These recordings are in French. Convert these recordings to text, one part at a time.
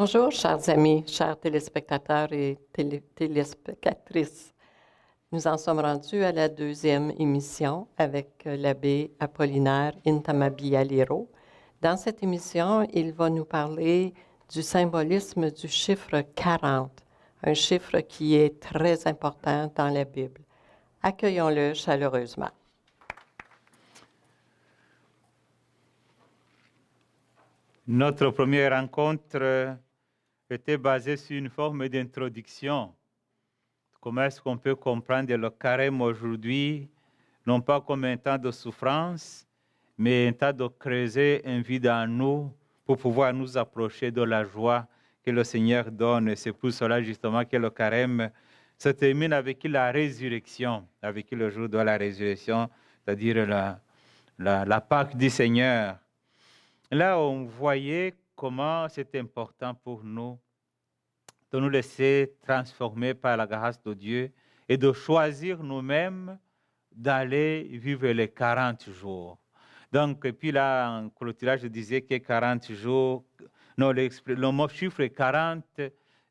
Bonjour, chers amis, chers téléspectateurs et téléspectatrices. Nous en sommes rendus à la deuxième émission avec l'abbé Apollinaire Intamabialiro. Dans cette émission, il va nous parler du symbolisme du chiffre 40, un chiffre qui est très important dans la Bible. Accueillons-le chaleureusement. Notre première rencontre était basée sur une forme d'introduction. Comment est-ce qu'on peut comprendre le carême aujourd'hui, non pas comme un temps de souffrance, mais un temps de creuser un vide en nous pour pouvoir nous approcher de la joie que le Seigneur donne. Et c'est pour cela justement que le carême se termine avec la résurrection, avec le jour de la résurrection, c'est-à-dire la Pâque du Seigneur. Là, on voyait comment c'est important pour nous de nous laisser transformer par la grâce de Dieu et de choisir nous-mêmes d'aller vivre les 40 jours. Donc, et puis là, en clôturage, je disais que 40 jours, non, le mot chiffre 40,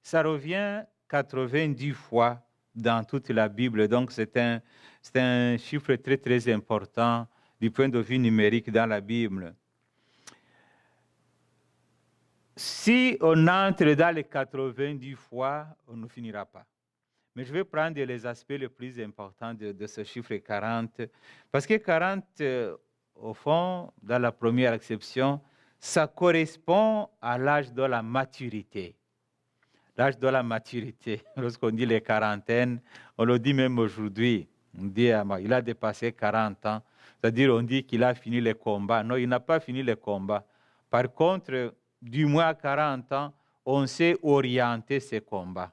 ça revient 90 fois dans toute la Bible. Donc, c'est un chiffre très, très important du point de vue numérique dans la Bible. Si on entre dans les 90 fois, on ne finira pas. Mais je vais prendre les aspects les plus importants de ce chiffre 40, parce que 40, au fond, dans la première acception, ça correspond à l'âge de la maturité. L'âge de la maturité, lorsqu'on dit les quarantaines, on le dit même aujourd'hui, on dit il a dépassé 40 ans, c'est-à-dire on dit qu'il a fini les combats. Non, il n'a pas fini les combats. Par contre, du moins à 40 ans, on sait orienter ces combats.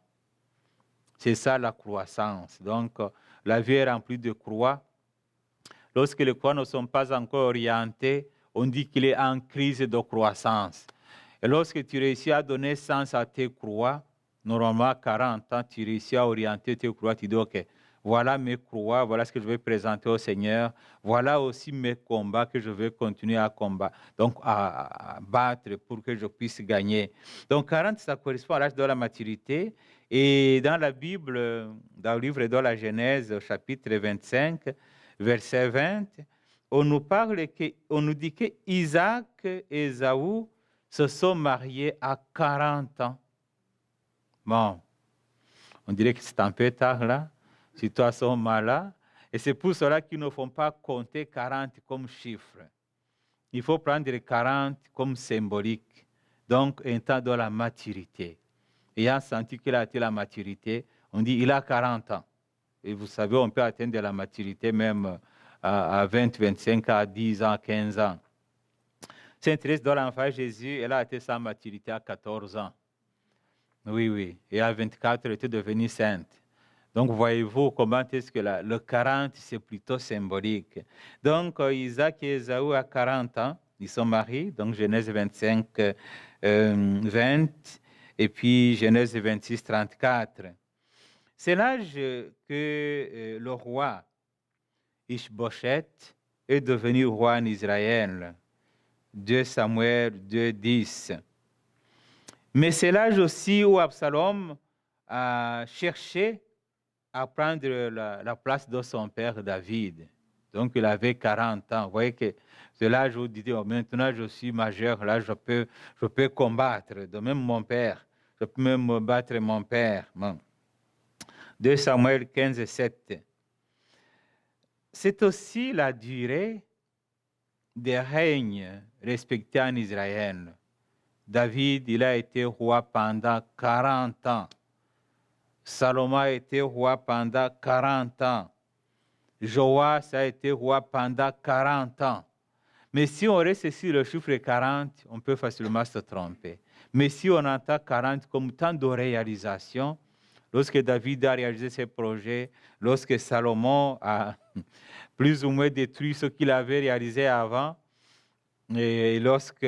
C'est ça la croissance. Donc, la vie est remplie de croix. Lorsque les croix ne sont pas encore orientées, on dit qu'il est en crise de croissance. Et lorsque tu réussis à donner sens à tes croix, normalement à 40 ans, tu réussis à orienter tes croix, tu dis, OK, voilà mes croix, voilà ce que je vais présenter au Seigneur, voilà aussi mes combats que je vais continuer à combattre, donc à battre pour que je puisse gagner. Donc 40, ça correspond à l'âge de la maturité. Et dans la Bible, dans le livre de la Genèse, chapitre 25, verset 20, on nous dit que Isaac et Ésaü se sont mariés à 40 ans. Bon, on dirait que c'est un peu tard là, situation malade, et c'est pour cela qu'ils ne font pas compter 40 comme chiffre. Il faut prendre les 40 comme symbolique, donc un temps de la maturité. Ayant senti qu'il a atteint la maturité, on dit il a 40 ans. Et vous savez, on peut atteindre la maturité même à 20, 25 à 10 ans, 15 ans. Sainte Thérèse de l'Enfant Jésus, elle a atteint sa maturité à 14 ans. Oui. Et à 24, elle était devenue sainte. Donc, voyez-vous comment est-ce que le 40, c'est plutôt symbolique. Donc, Isaac et Ésaü à 40 ans, ils sont mariés. Donc, Genèse 25, 20, et puis Genèse 26, 34. C'est l'âge que le roi Ishbosheth est devenu roi en Israël. 2 Samuel 2, 10. Mais c'est l'âge aussi où Absalom a cherché à prendre la place de son père David. Donc il avait 40 ans. Vous voyez que c'est l'âge où il dit, oh, maintenant je suis majeur, là je peux combattre. De même mon père, je peux même battre mon père. Bon. 2 Samuel 15, 7. C'est aussi la durée des règnes respectés en Israël. David, il a été roi pendant 40 ans. Salomon a été roi pendant 40 ans. Joas a été roi pendant 40 ans. Mais si on reste sur le chiffre 40, on peut facilement se tromper. Mais si on entend 40 comme temps de réalisation, lorsque David a réalisé ses projets, lorsque Salomon a plus ou moins détruit ce qu'il avait réalisé avant, et lorsque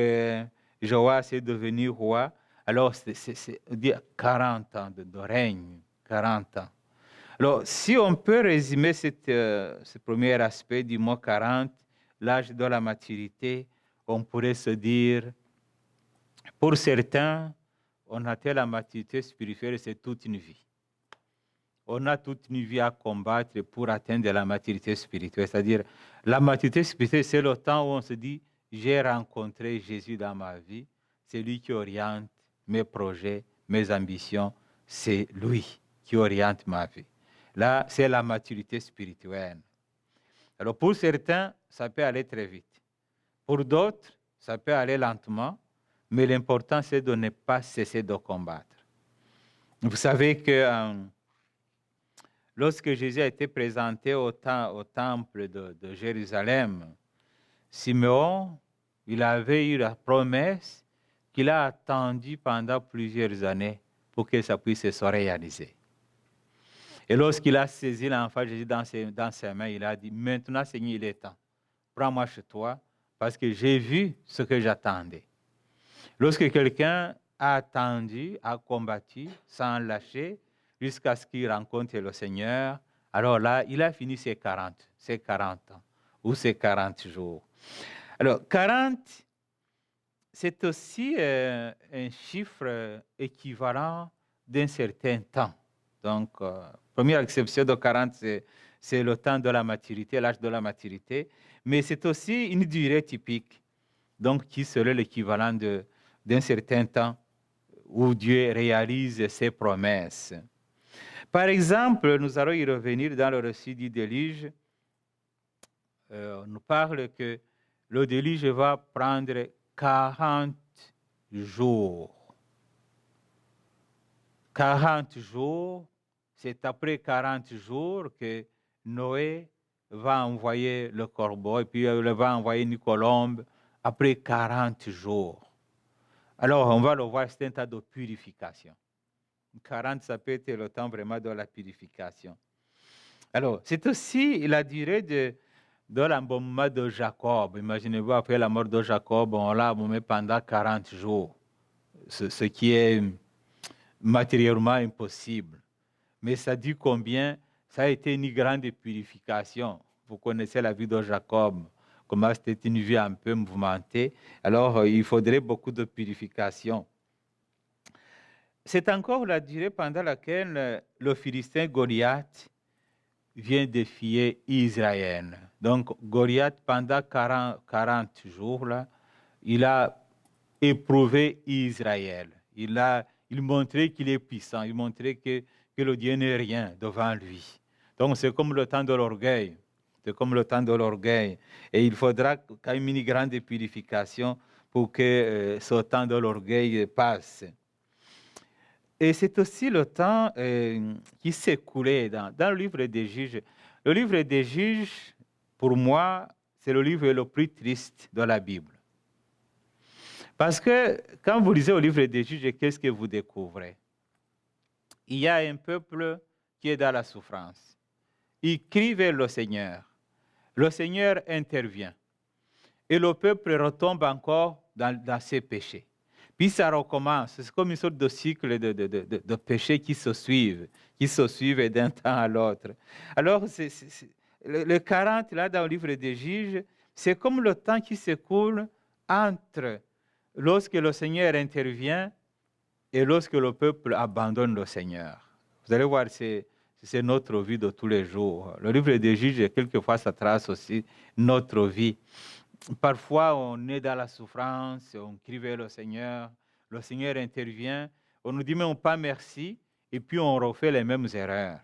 Joas est devenu roi, alors c'est 40 ans de règne, 40 ans. Alors, si on peut résumer ce premier aspect du mot 40, l'âge de la maturité, on pourrait se dire, pour certains, on atteint la maturité spirituelle, c'est toute une vie. On a toute une vie à combattre pour atteindre la maturité spirituelle. C'est-à-dire, la maturité spirituelle, c'est le temps où on se dit, j'ai rencontré Jésus dans ma vie, c'est lui qui oriente mes projets, mes ambitions, c'est lui qui oriente ma vie. Là, c'est la maturité spirituelle. Alors, pour certains, ça peut aller très vite. Pour d'autres, ça peut aller lentement, mais l'important, c'est de ne pas cesser de combattre. Vous savez que lorsque Jésus a été présenté au temple de Jérusalem, Simeon, il avait eu la promesse qu'il a attendue pendant plusieurs années pour que ça puisse se réaliser. Et lorsqu'il a saisi l'enfant Jésus dans ses mains, il a dit, maintenant Seigneur, il est temps. Prends-moi chez toi parce que j'ai vu ce que j'attendais. Lorsque quelqu'un a attendu, a combattu sans lâcher jusqu'à ce qu'il rencontre le Seigneur, alors là, il a fini ses 40 ans ou ses 40 jours. Alors, 40, c'est aussi un chiffre équivalent d'un certain temps. Donc, première exception de 40, c'est le temps de la maturité, l'âge de la maturité, mais c'est aussi une durée typique, donc qui serait l'équivalent d'un certain temps où Dieu réalise ses promesses. Par exemple, nous allons y revenir dans le récit du déluge. On nous parle que le déluge va prendre 40 jours. 40 jours, c'est après 40 jours que Noé va envoyer le corbeau et puis il va envoyer une colombe après 40 jours. Alors, on va le voir, c'est un tas de purification. 40, ça peut être le temps vraiment de la purification. Alors, c'est aussi la durée de l'embaumement de Jacob. Imaginez-vous, après la mort de Jacob, on l'a embaumé pendant 40 jours, ce qui est matériellement impossible. Mais ça dit combien ça a été une grande purification. Vous connaissez la vie de Jacob, comment c'était une vie un peu mouvementée. Alors, il faudrait beaucoup de purification. C'est encore la durée pendant laquelle le Philistin Goliath vient défier Israël. Donc, Goliath, pendant 40 jours, là, il a éprouvé Israël. Il montrait qu'il est puissant, il montrait que le Dieu n'est rien devant lui. Donc, c'est comme le temps de l'orgueil. C'est comme le temps de l'orgueil. Et il faudra quand même une grande purification pour que ce temps de l'orgueil passe. Et c'est aussi le temps qui s'est écoulé dans le livre des Juges. Le livre des Juges, pour moi, c'est le livre le plus triste de la Bible. Parce que quand vous lisez le livre des Juges, qu'est-ce que vous découvrez? Il y a un peuple qui est dans la souffrance. Il crie vers le Seigneur. Le Seigneur intervient. Et le peuple retombe encore dans ses péchés. Puis ça recommence. C'est comme une sorte de cycle de péchés qui se suivent d'un temps à l'autre. Alors, le 40, là, dans le livre des Juges, c'est comme le temps qui s'écoule entre lorsque le Seigneur intervient et lorsque le peuple abandonne le Seigneur. Vous allez voir, c'est notre vie de tous les jours. Le livre des Juges, quelquefois, ça trace aussi notre vie. Parfois, on est dans la souffrance, on crie vers le Seigneur intervient, on nous dit même pas merci, et puis on refait les mêmes erreurs.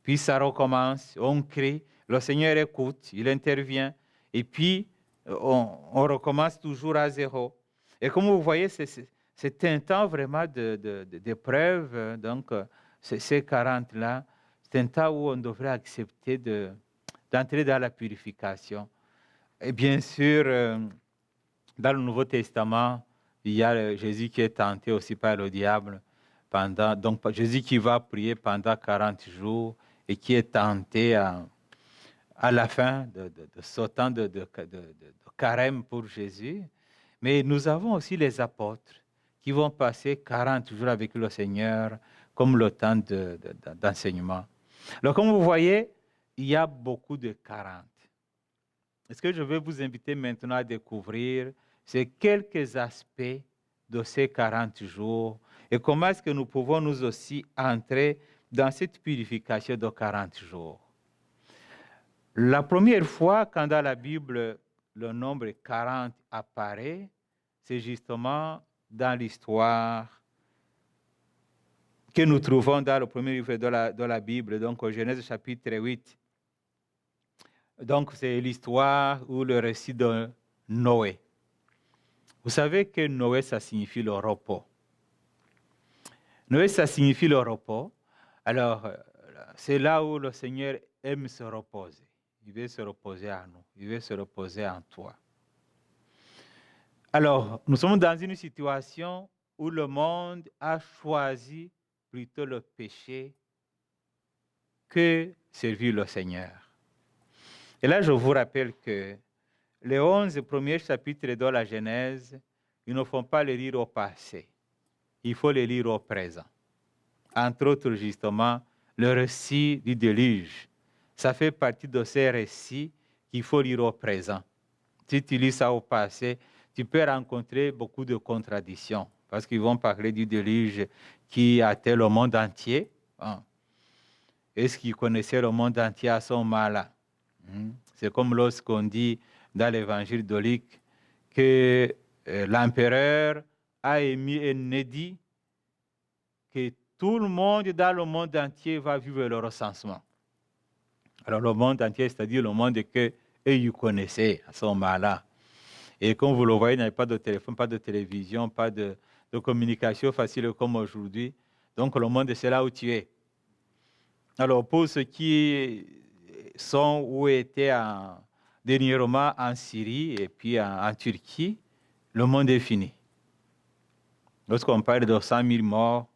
Puis ça recommence, on crie, le Seigneur écoute, il intervient, et puis on recommence toujours à zéro. Et comme vous voyez, c'est un temps vraiment d'épreuve, donc ces 40-là, c'est un temps où on devrait accepter d'entrer dans la purification. Et bien sûr, dans le Nouveau Testament, il y a Jésus qui est tenté aussi par le diable. Donc Jésus qui va prier pendant 40 jours et qui est tenté à la fin de ce temps de carême pour Jésus. Mais nous avons aussi les apôtres qui vont passer 40 jours avec le Seigneur comme le temps d'enseignement. Alors comme vous voyez, il y a beaucoup de 40. Ce que je vais vous inviter maintenant à découvrir, c'est quelques aspects de ces 40 jours Et comment est-ce que nous pouvons nous aussi entrer dans cette purification de 40 jours? La première fois, quand dans la Bible, le nombre 40 apparaît, c'est justement dans l'histoire que nous trouvons dans le premier livre de la Bible, donc au Genèse chapitre 8. Donc, c'est l'histoire ou le récit de Noé. Vous savez que Noé, ça signifie le repos. Noé, ça signifie le repos. Alors, c'est là où le Seigneur aime se reposer. Il veut se reposer en nous. Il veut se reposer en toi. Alors, nous sommes dans une situation où le monde a choisi plutôt le péché que servir le Seigneur. Et là, je vous rappelle que les 11 premiers chapitres de la Genèse, ils ne font pas les lire au passé. Il faut les lire au présent. Entre autres, justement, le récit du déluge. Ça fait partie de ces récits qu'il faut lire au présent. Si tu lis ça au passé, tu peux rencontrer beaucoup de contradictions parce qu'ils vont parler du déluge qui atteint le monde entier. Est-ce qu'ils connaissaient le monde entier à ce moment-là? C'est comme lorsqu'on dit dans l'évangile de Luc que l'empereur a émis un édit que tout le monde dans le monde entier va vivre le recensement. Alors le monde entier, c'est-à-dire le monde que eux connaissaient à ce moment-là. Et comme vous le voyez, il n'y avait pas de téléphone, pas de télévision, pas de communication facile comme aujourd'hui. Donc le monde, c'est là où tu es. Alors pour ceux qui sont ou étaient dernièrement en Syrie et puis en Turquie, le monde est fini. Lorsqu'on parle de 100 000 morts,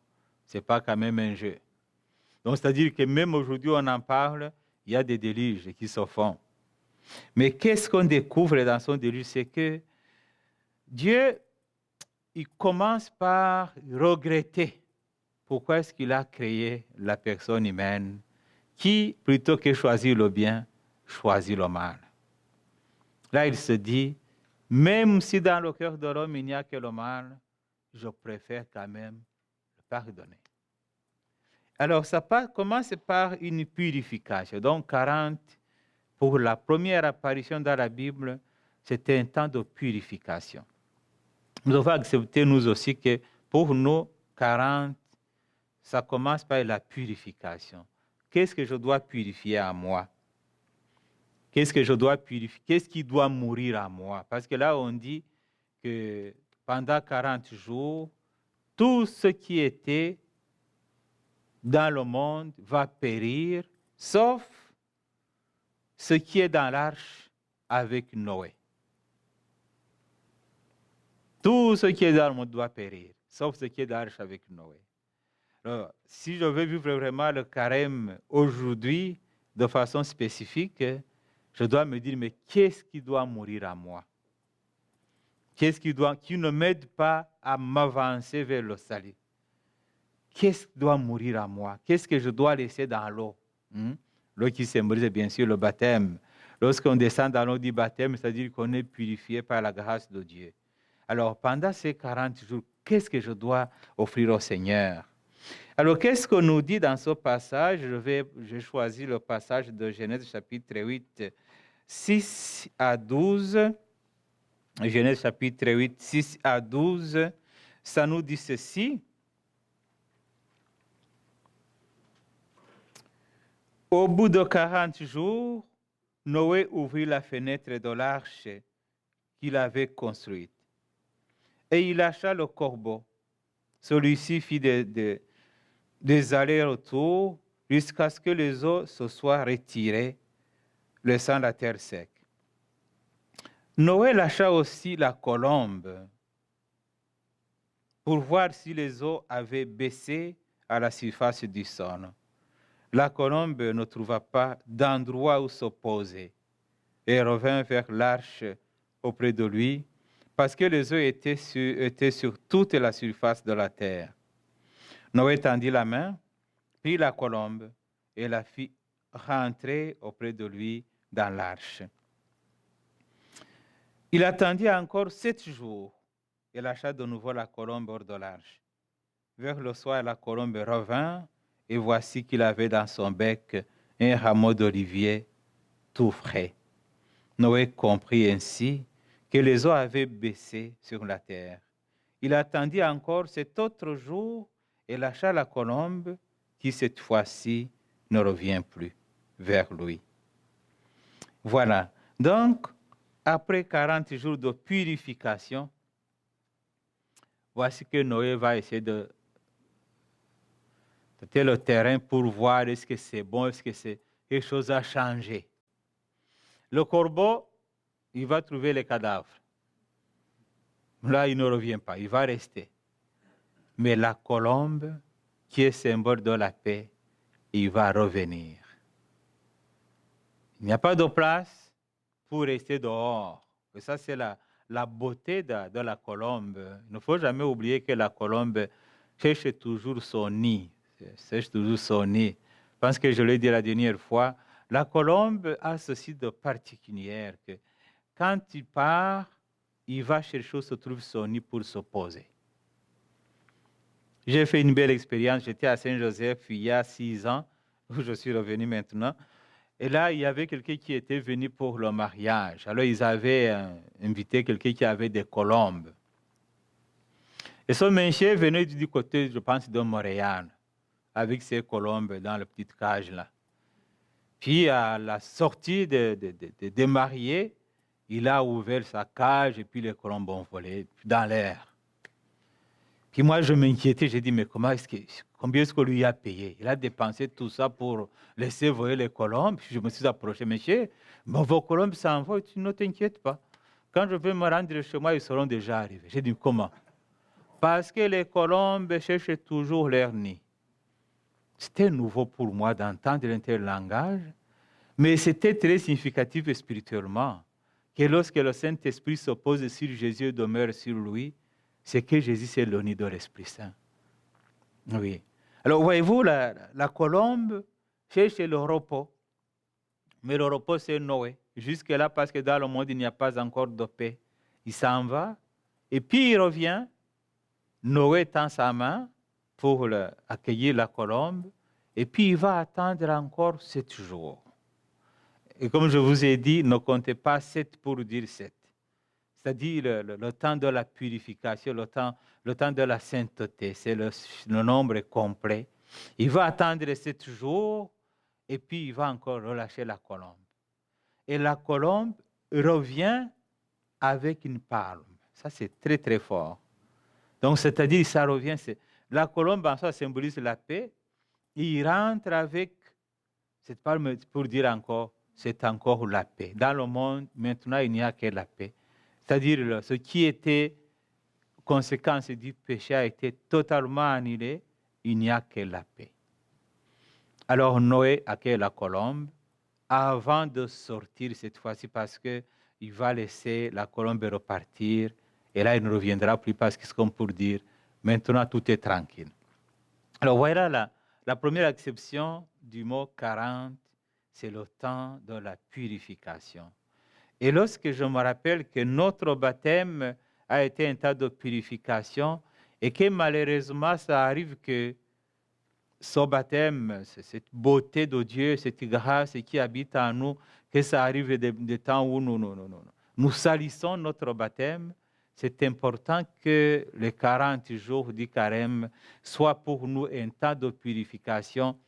ce n'est pas quand même un jeu. Donc c'est-à-dire que même aujourd'hui, on en parle, il y a des déluges qui se font. Mais qu'est-ce qu'on découvre dans son déluge? C'est que Dieu, il commence par regretter pourquoi est-ce qu'il a créé la personne humaine qui, plutôt que choisir le bien, choisit le mal. Là, il se dit, même si dans le cœur de l'homme, il n'y a que le mal, je préfère quand même le pardonner. Alors, ça commence par une purification. Donc, 40, pour la première apparition dans la Bible, c'était un temps de purification. Nous devons accepter, nous aussi, que pour nous, 40, ça commence par la purification. Qu'est-ce que je dois purifier à moi? Qu'est-ce que je dois purifier? Qu'est-ce qui doit mourir à moi? Parce que là, on dit que pendant 40 jours, tout ce qui était dans le monde va périr, sauf ce qui est dans l'arche avec Noé. Tout ce qui est dans le monde doit périr, sauf ce qui est dans l'arche avec Noé. Alors, si je veux vivre vraiment le carême aujourd'hui, de façon spécifique, je dois me dire, mais qu'est-ce qui doit mourir à moi? Qu'est-ce qui ne m'aide pas à m'avancer vers le salut? Qu'est-ce qui doit mourir à moi? Qu'est-ce que je dois laisser dans l'eau? L'eau qui symbolise bien sûr le baptême. Lorsqu'on descend dans l'eau du baptême, c'est-à-dire qu'on est purifié par la grâce de Dieu. Alors, pendant ces 40 jours, qu'est-ce que je dois offrir au Seigneur? Alors, qu'est-ce qu'on nous dit dans ce passage? J'ai choisi le passage de Genèse chapitre 8, 6 à 12. Genèse chapitre 8, 6 à 12. Ça nous dit ceci. Au bout de 40 jours, Noé ouvrit la fenêtre de l'arche qu'il avait construite. Et il lâcha le corbeau. Celui-ci fit des allers-retours jusqu'à ce que les eaux se soient retirées, laissant la terre sec. Noé lâcha aussi la colombe pour voir si les eaux avaient baissé à la surface du sol. La colombe ne trouva pas d'endroit où se poser et revint vers l'arche auprès de lui parce que les eaux étaient sur toute la surface de la terre. Noé tendit la main, prit la colombe et la fit rentrer auprès de lui dans l'arche. Il attendit encore 7 jours et lâcha de nouveau la colombe hors de l'arche. Vers le soir, la colombe revint, et voici qu'il avait dans son bec un rameau d'olivier tout frais. Noé comprit ainsi que les eaux avaient baissé sur la terre. Il attendit encore cet autre jour et lâcha la colombe qui, cette fois-ci, ne revient plus vers lui. Voilà. Donc, après 40 jours de purification, voici que Noé va essayer de tâter le terrain pour voir est-ce que c'est bon, est-ce que c'est quelque chose à changer. Le corbeau, il va trouver les cadavres. Là, il ne revient pas, il va rester. Mais la colombe, qui est symbole de la paix, il va revenir. Il n'y a pas de place pour rester dehors. Et ça, c'est la beauté de la colombe. Il ne faut jamais oublier que la colombe cherche toujours son nid. Cherche toujours son nid. Parce que je l'ai dit la dernière fois, la colombe a ceci de particulier que quand il part, il va chercher où se trouve son nid pour se poser. J'ai fait une belle expérience. J'étais à Saint-Joseph il y a 6 ans, où je suis revenu maintenant. Et là, il y avait quelqu'un qui était venu pour le mariage. Alors, ils avaient invité quelqu'un qui avait des colombes. Et ce monsieur venait du côté, je pense, de Montréal, avec ses colombes dans la petite cage là. Puis, à la sortie des mariés, il a ouvert sa cage et puis les colombes ont volé dans l'air. Puis moi, je m'inquiétais, j'ai dit, mais combien est-ce qu'on lui a payé? Il a dépensé tout ça pour laisser voler les colombes. Puis je me suis approché, monsieur, mais vos colombes s'envolent, tu ne t'inquiètes pas. Quand je vais me rendre chez moi, ils seront déjà arrivés. J'ai dit, comment? Parce que les colombes cherchent toujours leur nid. C'était nouveau pour moi d'entendre l'interlangage, mais c'était très significatif spirituellement, que lorsque le Saint-Esprit se pose sur Jésus et demeure sur lui, c'est que Jésus, c'est le nid de l'Esprit Saint. Oui. Alors, voyez-vous, la colombe cherche le repos. Mais le repos, c'est Noé. Jusque-là, parce que dans le monde, il n'y a pas encore de paix. Il s'en va, et puis il revient. Noé tend sa main pour accueillir la colombe, et puis il va attendre encore 7 jours. Et comme je vous ai dit, ne comptez pas 7 pour dire 7. C'est-à-dire le temps de la purification, le temps de la sainteté, c'est le nombre complet. Il va attendre 7 jours et puis il va encore relâcher la colombe. Et la colombe revient avec une palme. Ça, c'est très, très fort. Donc, c'est-à-dire, ça revient. La colombe, en soi, symbolise la paix. Il rentre avec cette palme pour dire encore, c'est encore la paix. Dans le monde, maintenant, il n'y a que la paix. C'est-à-dire, ce qui était conséquence du péché a été totalement annulé. Il n'y a que la paix. Alors Noé accueille la colombe avant de sortir cette fois-ci parce qu'il va laisser la colombe repartir et là il ne reviendra plus parce que c'est comme pour dire maintenant tout est tranquille. Alors voilà la première acception du mot 40, c'est le temps de la purification. Et lorsque je me rappelle que notre baptême a été un tas de purification et que malheureusement ça arrive que ce baptême, cette beauté de Dieu, cette grâce qui habite en nous, que ça arrive des temps où nous salissons notre baptême, c'est important que les 40 jours du carême soient pour nous un temps de purification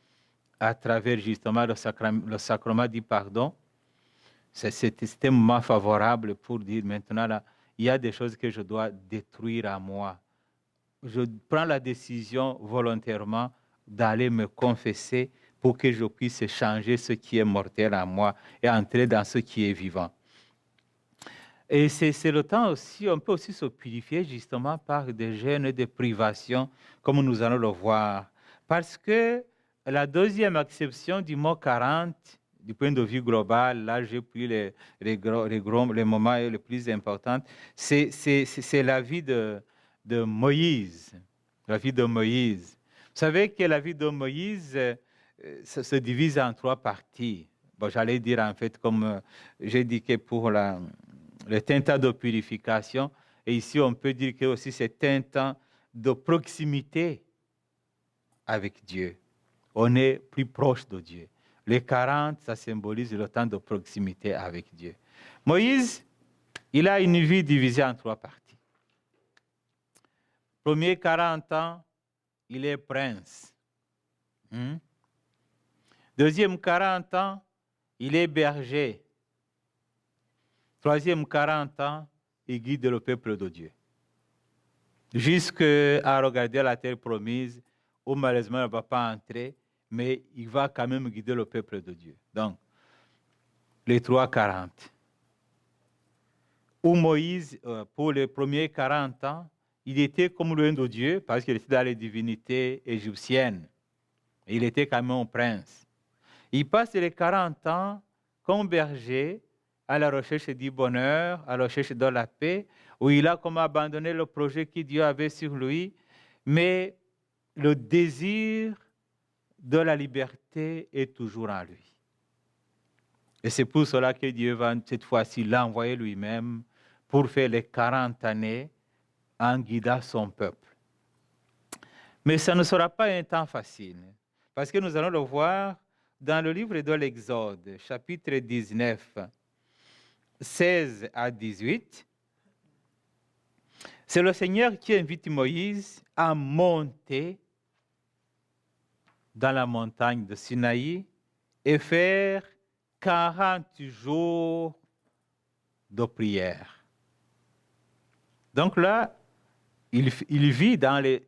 à travers justement le sacrement du pardon. C'est un moment favorable pour dire maintenant, là, il y a des choses que je dois détruire à moi. Je prends la décision volontairement d'aller me confesser pour que je puisse changer ce qui est mortel à moi et entrer dans ce qui est vivant. Et c'est le temps aussi, on peut aussi se purifier justement par des jeûnes et des privations, comme nous allons le voir. Parce que la deuxième acception du mot 40, du point de vue global, là j'ai pris les moments les plus importants, c'est la vie de Moïse. La vie de Moïse. Vous savez que la vie de Moïse se divise en 3 parties. Bon, j'allais dire en fait, comme j'ai dit que pour le temps de purification, et ici on peut dire que aussi c'est un temps de proximité avec Dieu. On est plus proche de Dieu. Les 40, ça symbolise le temps de proximité avec Dieu. Moïse, il a une vie divisée en 3 parties. Premier 40 ans, il est prince. Deuxième 40 ans, il est berger. Troisième 40 ans, il guide le peuple de Dieu. Jusqu'à regarder la terre promise, où malheureusement il ne va pas entrer, mais il va quand même guider le peuple de Dieu. Donc, les 3 40. Où Moïse, pour les premiers 40 ans, il était comme loin de Dieu, parce qu'il était dans les divinités égyptiennes. Il était quand même un prince. Il passe les 40 ans comme berger à la recherche du bonheur, à la recherche de la paix, où il a comme abandonné le projet que Dieu avait sur lui, mais le désir de la liberté est toujours en lui. Et c'est pour cela que Dieu va cette fois-ci l'envoyer lui-même pour faire les 40 années en guidant son peuple. Mais ça ne sera pas un temps facile, parce que nous allons le voir dans le livre de l'Exode, chapitre 19, 16 à 18. C'est le Seigneur qui invite Moïse à monter dans la montagne de Sinaï et faire 40 jours de prière. Donc là, il vit dans les...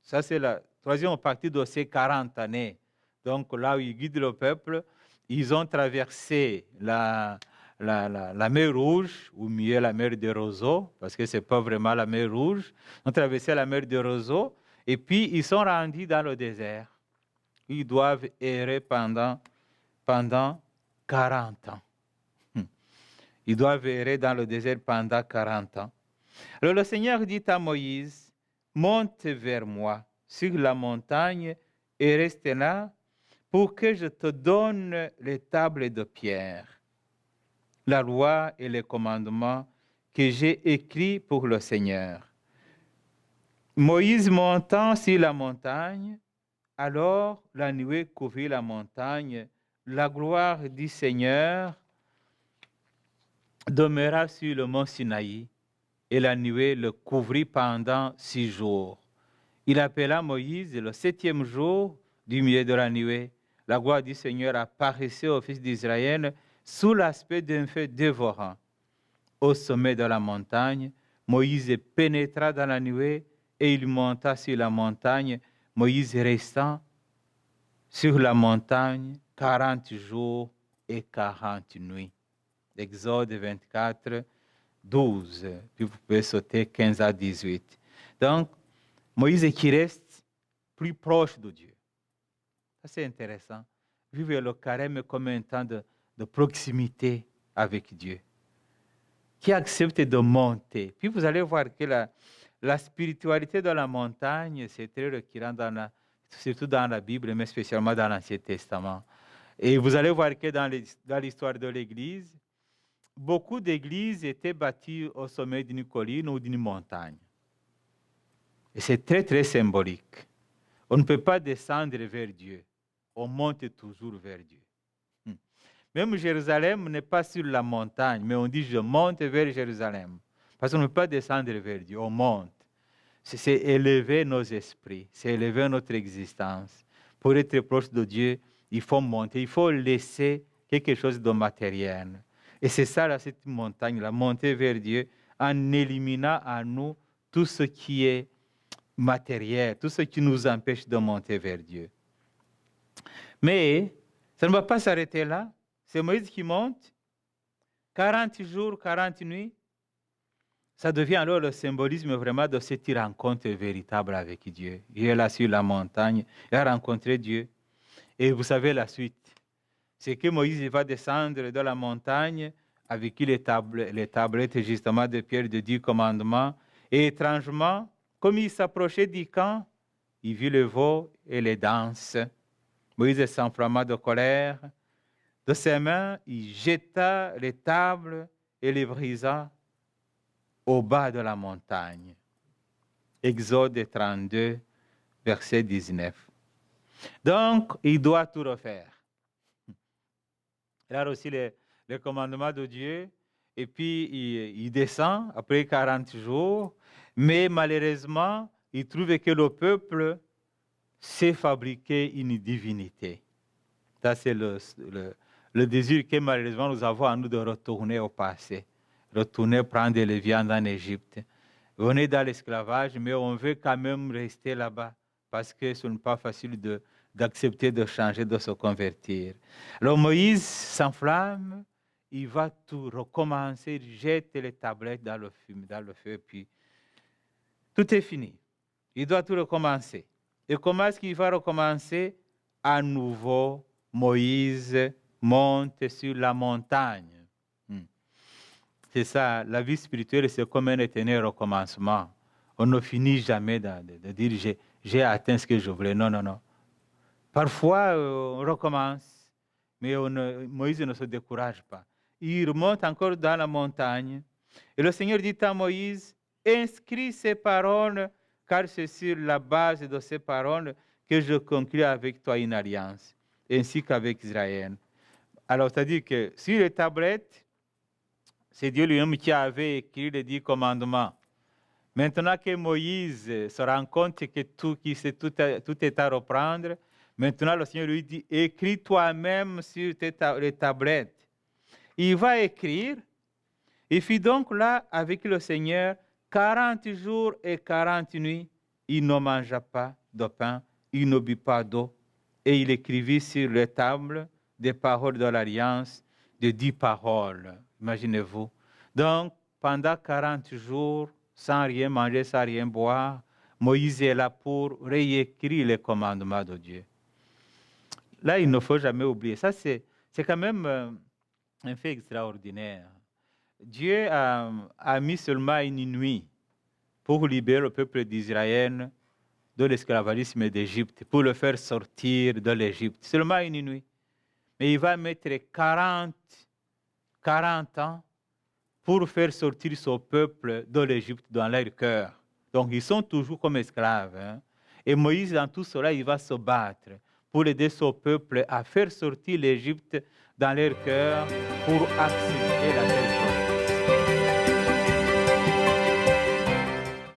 Ça, c'est la 3e partie de ces 40 années. Donc là où il guide le peuple, ils ont traversé la mer Rouge, ou mieux la mer de Roseau, parce que ce n'est pas vraiment la mer Rouge. Ils ont traversé la mer de Roseau, et puis ils sont rendus dans le désert. Ils doivent errer pendant 40 ans. Ils doivent errer dans le désert pendant 40 ans. Alors le Seigneur dit à Moïse, monte vers moi sur la montagne et reste là pour que je te donne les tables de pierre, la loi et les commandements que j'ai écrits pour le Seigneur. Moïse montant sur la montagne, alors la nuée couvrit la montagne, la gloire du Seigneur demeura sur le mont Sinaï, et la nuée le couvrit pendant 6 jours. Il appela Moïse le 7e jour du milieu de la nuée. La gloire du Seigneur apparaissait aux fils d'Israël sous l'aspect d'un feu dévorant. Au sommet de la montagne, Moïse pénétra dans la nuée et il monta sur la montagne. Moïse restant sur la montagne 40 jours et 40 nuits. Exode 24, 12, puis vous pouvez sauter 15 à 18. Donc, Moïse qui reste plus proche de Dieu. Ça, c'est intéressant. Vivre le carême comme un temps de proximité avec Dieu. Qui accepte de monter. Puis vous allez voir que la spiritualité de la montagne, c'est très récurrent surtout dans la Bible, mais spécialement dans l'Ancien Testament. Et vous allez voir que dans l'histoire de l'Église, beaucoup d'églises étaient bâties au sommet d'une colline ou d'une montagne. Et c'est très, très symbolique. On ne peut pas descendre vers Dieu. On monte toujours vers Dieu. Même Jérusalem n'est pas sur la montagne, mais on dit je monte vers Jérusalem. Parce qu'on ne peut pas descendre vers Dieu, on monte. C'est élever nos esprits, c'est élever notre existence. Pour être proche de Dieu, il faut monter, il faut laisser quelque chose de matériel. Et c'est ça, cette montagne, la monter vers Dieu, en éliminant à nous tout ce qui est matériel, tout ce qui nous empêche de monter vers Dieu. Mais ça ne va pas s'arrêter là. C'est Moïse qui monte, 40 jours, 40 nuits. Ça devient alors le symbolisme vraiment de cette rencontre véritable avec Dieu. Il est là sur la montagne, il a rencontré Dieu. Et vous savez la suite. C'est que Moïse va descendre de la montagne avec les tablettes justement de pierre de 10 commandements. Et étrangement, comme il s'approchait du camp, il vit le veau et les danses. Moïse s'enflamma de colère. De ses mains, il jeta les tables et les brisa au bas de la montagne. Exode 32, verset 19. Donc, il doit tout refaire. Il a reçu les commandements de Dieu et puis il descend après 40 jours, mais malheureusement, il trouve que le peuple s'est fabriqué une divinité. Ça, c'est le désir que malheureusement nous avons à nous de retourner au passé, retourner prendre les viandes en Égypte. On est dans l'esclavage, mais on veut quand même rester là-bas parce que ce n'est pas facile d'accepter de changer, de se convertir. Alors Moïse s'enflamme, il va tout recommencer, il jette les tablettes dans le feu, puis tout est fini. Il doit tout recommencer. Et comment est-ce qu'il va recommencer? À nouveau, Moïse monte sur la montagne. C'est ça, la vie spirituelle, c'est comme un éternel recommencement. On ne finit jamais de dire j'ai atteint ce que je voulais. Non, non, non. Parfois, on recommence, mais Moïse ne se décourage pas. Il remonte encore dans la montagne. Et le Seigneur dit à Moïse, inscris ces paroles, car c'est sur la base de ces paroles que je conclus avec toi une alliance, ainsi qu'avec Israël. Alors, c'est-à-dire que sur les tablettes, c'est Dieu lui-même qui avait écrit les 10 commandements. Maintenant que Moïse se rend compte que tout est à reprendre, maintenant le Seigneur lui dit, écris toi-même sur les tablettes. Il va écrire. Il fit donc là avec le Seigneur 40 jours et 40 nuits. Il ne mangea pas de pain, il ne but pas d'eau. Et il écrivit sur les tables des paroles de l'Alliance, de 10 paroles. Imaginez-vous. Donc, pendant 40 jours, sans rien manger, sans rien boire, Moïse est là pour réécrire les commandements de Dieu. Là, il ne faut jamais oublier. Ça, c'est quand même un fait extraordinaire. Dieu a mis seulement une nuit pour libérer le peuple d'Israël de l'esclavagisme d'Égypte, pour le faire sortir de l'Égypte. Seulement une nuit. Mais il va mettre 40 ans pour faire sortir son peuple de l'Égypte dans leur cœur. Donc, ils sont toujours comme esclaves. Hein? Et Moïse, dans tout cela, il va se battre pour aider son peuple à faire sortir l'Égypte dans leur cœur pour accéder à la terre.